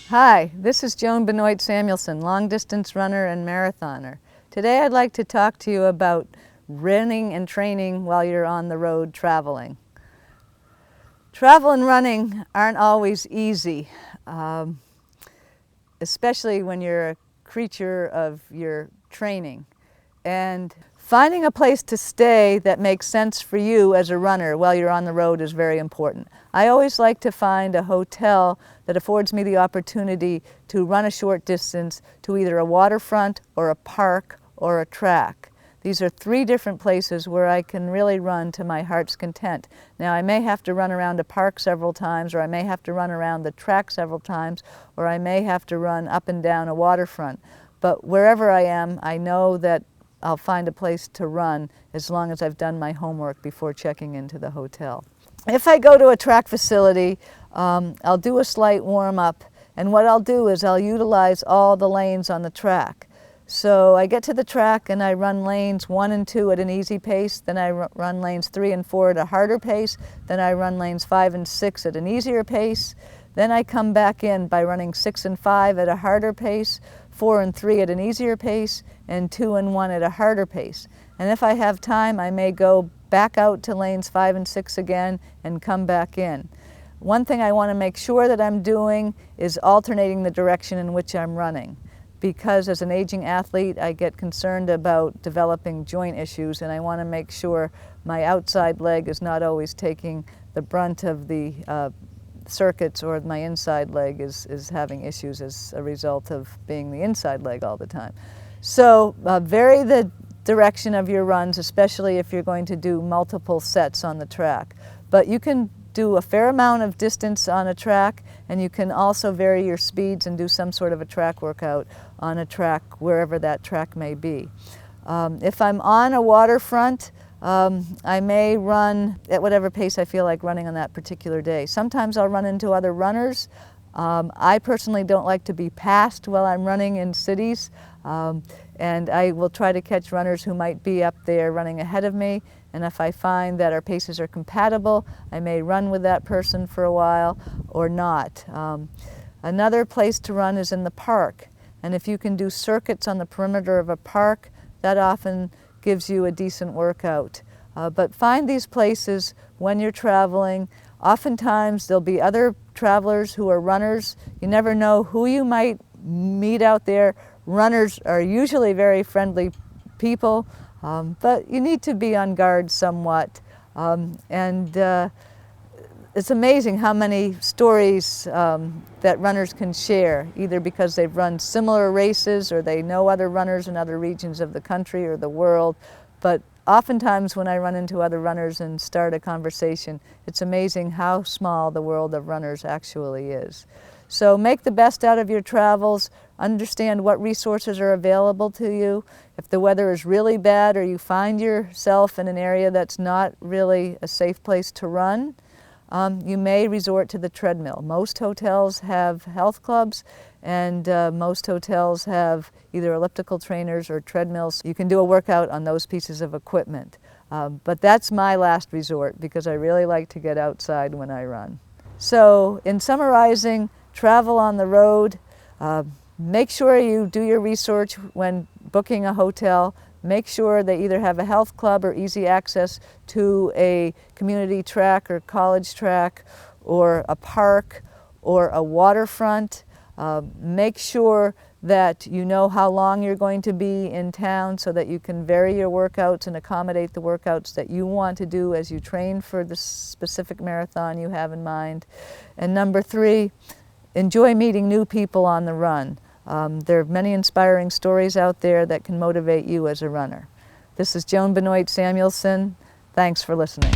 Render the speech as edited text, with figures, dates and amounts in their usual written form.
Hi, this is Joan Benoit Samuelson, long-distance runner and marathoner. Today I'd like to talk to you about running and training while you're on the road traveling. Travel and running aren't always easy, especially when you're a creature of your training. And finding a place to stay that makes sense for you as a runner while you're on the road is very important. I always like to find a hotel that affords me the opportunity to run a short distance to either a waterfront or a park or a track. These are three different places where I can really run to my heart's content. Now, I may have to run around a park several times, or I may have to run around the track several times, or I may have to run up and down a waterfront. But wherever I am, I know that I'll find a place to run as long as I've done my homework before checking into the hotel. If I go to a track facility, I'll do a slight warm-up, and what I'll do is I'll utilize all the lanes on the track. So I get to the track and I run lanes 1 and 2 at an easy pace, then I run lanes 3 and 4 at a harder pace, then I run lanes 5 and 6 at an easier pace, then I come back in by running 6 and 5 at a harder pace, 4 and 3 at an easier pace, and 2 and 1 at a harder pace. And if I have time, I may go back out to lanes 5 and 6 again and come back in. One thing I want to make sure that I'm doing is alternating the direction in which I'm running, because as an aging athlete, I get concerned about developing joint issues, and I want to make sure my outside leg is not always taking the brunt of the circuits, or my inside leg is having issues as a result of being the inside leg all the time. So vary the direction of your runs, especially if you're going to do multiple sets on the track. But you can do a fair amount of distance on a track, and you can also vary your speeds and do some sort of a track workout on a track, wherever that track may be. If I'm on a waterfront, I may run at whatever pace I feel like running on that particular day. Sometimes I'll run into other runners. I personally don't like to be passed while I'm running in cities, and I will try to catch runners who might be up there running ahead of me, and if I find that our paces are compatible, I may run with that person for a while or not. Another place to run is in the park, and if you can do circuits on the perimeter of a park, that often gives you a decent workout. But find these places when you're traveling. Oftentimes there'll be other travelers who are runners. You never know who you might meet out there. Runners are usually very friendly people, but you need to be on guard somewhat. It's amazing how many stories that runners can share, either because they've run similar races or they know other runners in other regions of the country or the world. But oftentimes when I run into other runners and start a conversation, it's amazing how small the world of runners actually is. So make the best out of your travels. Understand what resources are available to you. If the weather is really bad or you find yourself in an area that's not really a safe place to run, you may resort to the treadmill. Most hotels have health clubs, and most hotels have either elliptical trainers or treadmills. You can do a workout on those pieces of equipment. But that's my last resort, because I really like to get outside when I run. So in summarizing, travel on the road. Make sure you do your research when booking a hotel. Make sure they either have a health club or easy access to a community track or college track or a park or a waterfront. Make sure that you know how long you're going to be in town so that you can vary your workouts and accommodate the workouts that you want to do as you train for the specific marathon you have in mind. And number 3, enjoy meeting new people on the run. There are many inspiring stories out there that can motivate you as a runner. This is Joan Benoit Samuelson. Thanks for listening.